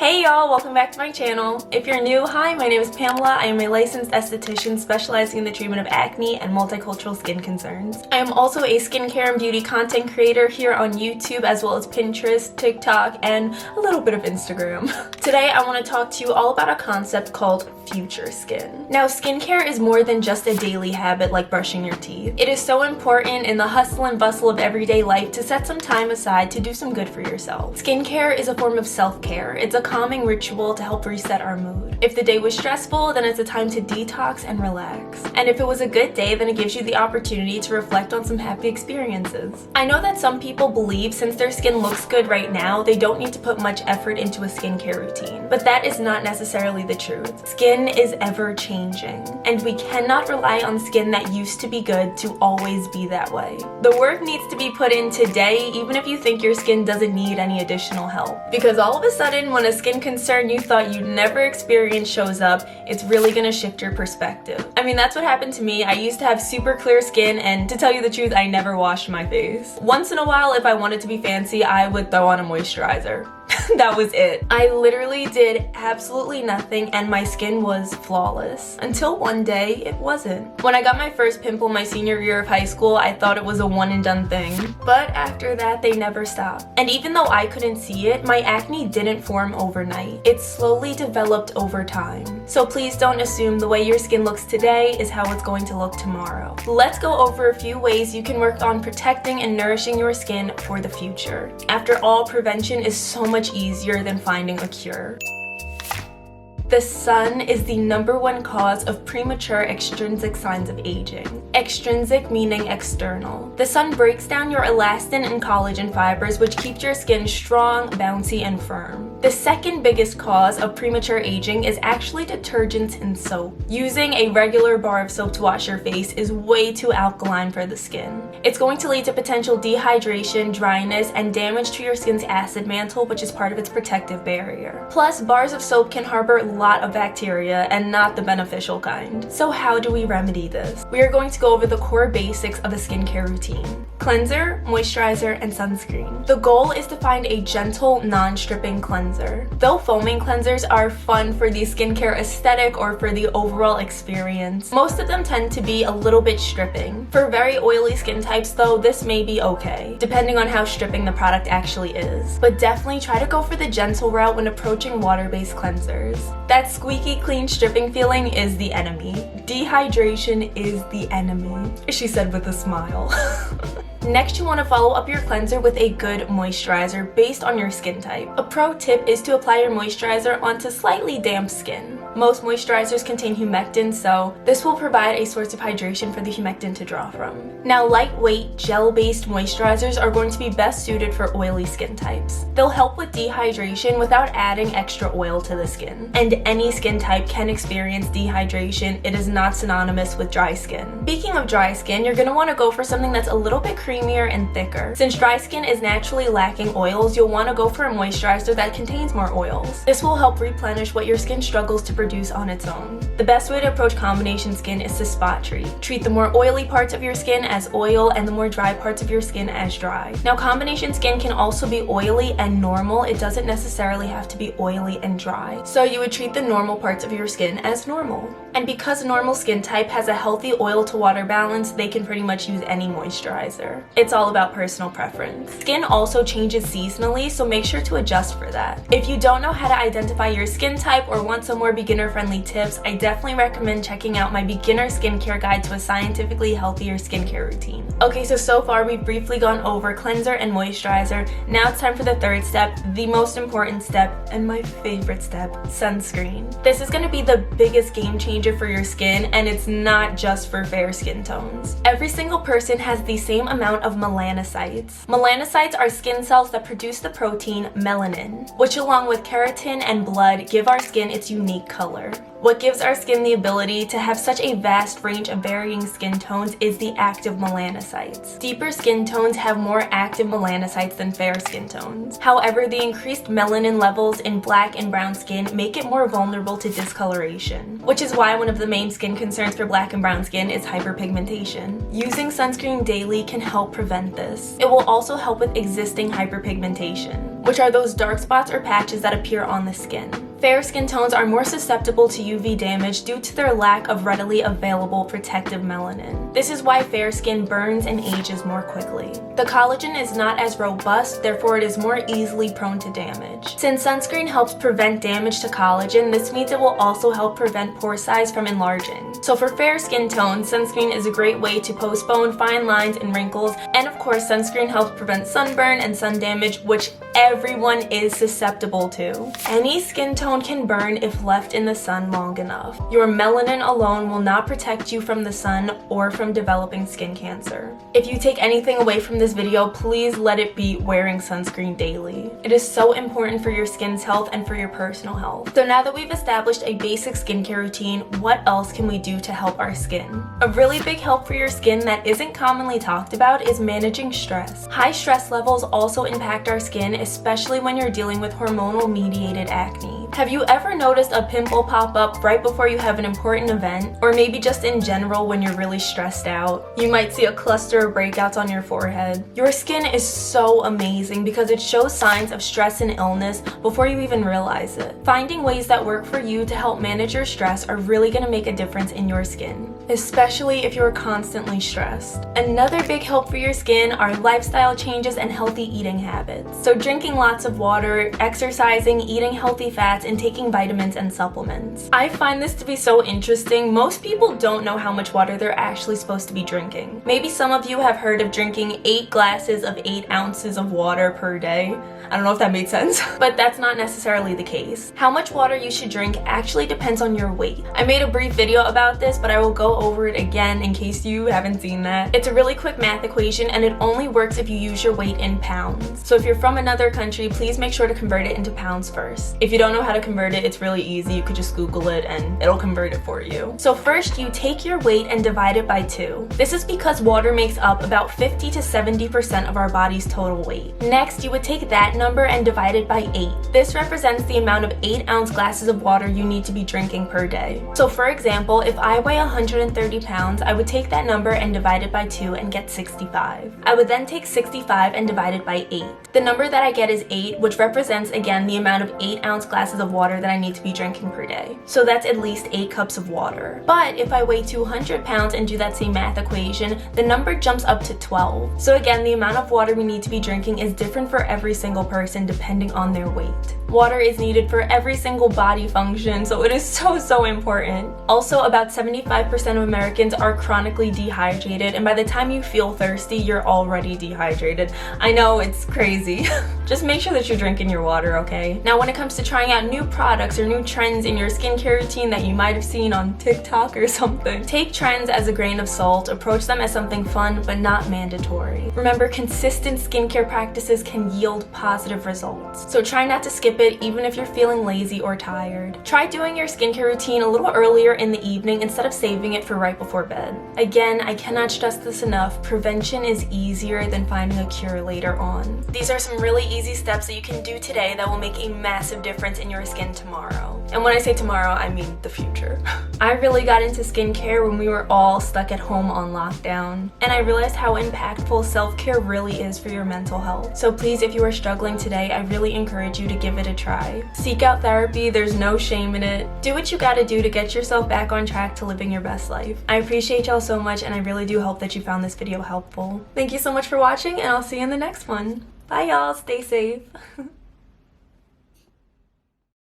Hey y'all, welcome back to my channel. If you're new, hi, my name is Pamela. I am a licensed esthetician specializing in the treatment of acne and multicultural skin concerns. I am also a skincare and beauty content creator here on YouTube, as well as Pinterest, TikTok, and a little bit of Instagram. Today I want to talk to you all about a concept called future skin. Now, skincare is more than just a daily habit like brushing your teeth. It is so important in the hustle and bustle of everyday life to set some time aside to do some good for yourself. Skincare is a form of self-care. It's a calming ritual to help reset our mood. If the day was stressful, then it's a time to detox and relax. And if it was a good day, then it gives you the opportunity to reflect on some happy experiences. I know that some people believe since their skin looks good right now, they don't need to put much effort into a skincare routine. But that is not necessarily the truth. Skin is ever changing, and we cannot rely on skin that used to be good to always be that way. The work needs to be put in today, even if you think your skin doesn't need any additional help. Because all of a sudden, when a skin concern you thought you'd never experience shows up, it's really gonna shift your perspective. I mean, that's what happened to me. I used to have super clear skin, and to tell you the truth, I never washed my face. Once in a while, if I wanted to be fancy, I would throw on a moisturizer. That was it. I literally did absolutely nothing and my skin was flawless. Until one day, it wasn't. When I got my first pimple my senior year of high school, I thought it was a one and done thing. But after that, they never stopped. And even though I couldn't see it, my acne didn't form overnight. It slowly developed over time. So please don't assume the way your skin looks today is how it's going to look tomorrow. Let's go over a few ways you can work on protecting and nourishing your skin for the future. After all, prevention is so much easier than finding a cure. The sun is the #1 cause of premature extrinsic signs of aging. Extrinsic meaning external. The sun breaks down your elastin and collagen fibers, which keeps your skin strong, bouncy, and firm. The second biggest cause of premature aging is actually detergents and soap. Using a regular bar of soap to wash your face is way too alkaline for the skin. It's going to lead to potential dehydration, dryness, and damage to your skin's acid mantle, which is part of its protective barrier. Plus, bars of soap can harbor a lot of bacteria and not the beneficial kind. So how do we remedy this? We are going to go over the core basics of a skincare routine. Cleanser, moisturizer, and sunscreen. The goal is to find a gentle, non-stripping cleanser. Though foaming cleansers are fun for the skincare aesthetic or for the overall experience, most of them tend to be a little bit stripping. For very oily skin types though, this may be okay, depending on how stripping the product actually is. But definitely try to go for the gentle route when approaching water-based cleansers. That squeaky clean stripping feeling is the enemy. Dehydration is the enemy, she said with a smile. Next, you want to follow up your cleanser with a good moisturizer based on your skin type. A pro tip is to apply your moisturizer onto slightly damp skin. Most moisturizers contain humectant, so this will provide a source of hydration for the humectant to draw from. Now, lightweight, gel-based moisturizers are going to be best suited for oily skin types. They'll help with dehydration without adding extra oil to the skin. And any skin type can experience dehydration. It is not synonymous with dry skin. Speaking of dry skin, you're going to want to go for something that's a little bit creamier and thicker. Since dry skin is naturally lacking oils, you'll want to go for a moisturizer that contains more oils. This will help replenish what your skin struggles to produce on its own. The best way to approach combination skin is to spot treat. Treat the more oily parts of your skin as oil and the more dry parts of your skin as dry. Now, combination skin can also be oily and normal. It doesn't necessarily have to be oily and dry. So you would treat the normal parts of your skin as normal. And because a normal skin type has a healthy oil to water balance, they can pretty much use any moisturizer. It's all about personal preference. Skin also changes seasonally, so make sure to adjust for that. If you don't know how to identify your skin type or want some more beginner-friendly tips, I definitely recommend checking out my beginner skincare guide to a scientifically healthier skincare routine. Okay, so far we've briefly gone over cleanser and moisturizer. Now it's time for the third step, the most important step, and my favorite step, sunscreen. This is going to be the biggest game changer for your skin, and it's not just for fair skin tones. Every single person has the same amount of melanocytes. Melanocytes are skin cells that produce the protein melanin, which along with keratin and blood give our skin its unique color. What gives our skin the ability to have such a vast range of varying skin tones is the active melanocytes. Deeper skin tones have more active melanocytes than fair skin tones. However, the increased melanin levels in black and brown skin make it more vulnerable to discoloration, which is why one of the main skin concerns for black and brown skin is hyperpigmentation. Using sunscreen daily can help prevent this. It will also help with existing hyperpigmentation. which are those dark spots or patches that appear on the skin. Fair skin tones are more susceptible to UV damage due to their lack of readily available protective melanin. This is why fair skin burns and ages more quickly. The collagen is not as robust, therefore it is more easily prone to damage. Since sunscreen helps prevent damage to collagen, this means it will also help prevent pore size from enlarging. So for fair skin tones, sunscreen is a great way to postpone fine lines and wrinkles, and of course sunscreen helps prevent sunburn and sun damage, which everyone is susceptible to. Any skin tone can burn if left in the sun long enough. Your melanin alone will not protect you from the sun or from developing skin cancer. If you take anything away from this video, please let it be wearing sunscreen daily. It is so important for your skin's health and for your personal health. So now that we've established a basic skincare routine, what else can we do to help our skin? A really big help for your skin that isn't commonly talked about is managing stress. High stress levels also impact our skin, especially when you're dealing with hormonal mediated acne. Have you ever noticed a pimple pop up right before you have an important event? Or maybe just in general when you're really stressed out? You might see a cluster of breakouts on your forehead. Your skin is so amazing because it shows signs of stress and illness before you even realize it. Finding ways that work for you to help manage your stress are really going to make a difference in your skin, especially if you're constantly stressed. Another big help for your skin are lifestyle changes and healthy eating habits. So drinking lots of water, exercising, eating healthy fats, and taking vitamins and supplements. I find this to be so interesting. Most people don't know how much water they're actually supposed to be drinking. Maybe some of you have heard of drinking 8 glasses of 8 ounces of water per day. I don't know if that made sense, but that's not necessarily the case. How much water you should drink actually depends on your weight. I made a brief video about this, but I will go over it again in case you haven't seen that. It's a really quick math equation and it only works if you use your weight in pounds. So if you're from another country, please make sure to convert it into pounds first. If you don't know how to convert it, it's really easy. You could just Google it and it'll convert it for you. So first, you take your weight and divide it by 2. This is because water makes up about 50 to 70% of our body's total weight. Next, you would take that number and divide it by 8. This represents the amount of 8-ounce glasses of water you need to be drinking per day. So for example, if I weigh 130 pounds, I would take that number and divide it by 2 and get 65. I would then take 65 and divide it by 8. The number that I get is 8, which represents again the amount of 8-ounce glasses of water that I need to be drinking per day. So that's at least 8 cups of water. But if I weigh 200 pounds and do that same math equation, the number jumps up to 12. So again, the amount of water we need to be drinking is different for every single person depending on their weight. Water is needed for every single body function, so it is so important. Also, about 75% of Americans are chronically dehydrated, and by the time you feel thirsty, you're already dehydrated. I know, it's crazy. Just make sure that you're drinking your water, okay? Now, when it comes to trying out new products or new trends in your skincare routine that you might have seen on TikTok or something, take trends as a grain of salt, approach them as something fun but not mandatory. Remember, consistent skincare practices can yield positive results. So try not to skip it even if you're feeling lazy or tired. Try doing your skincare routine a little earlier in the evening instead of saving it for right before bed. Again, I cannot stress this enough, prevention is easier than finding a cure later on. These are some really easy steps that you can do today that will make a massive difference in your skin tomorrow. And when I say tomorrow, I mean the future. I really got into skincare when we were all stuck at home on lockdown, and I realized how impactful self-care really is for your mental health. So please, if you are struggling today, I really encourage you to give it a try. Seek out therapy, there's no shame in it. Do what you gotta do to get yourself back on track to living your best life. I appreciate y'all so much, and I really do hope that you found this video helpful. Thank you so much for watching, and I'll see you in the next one. Bye y'all, stay safe.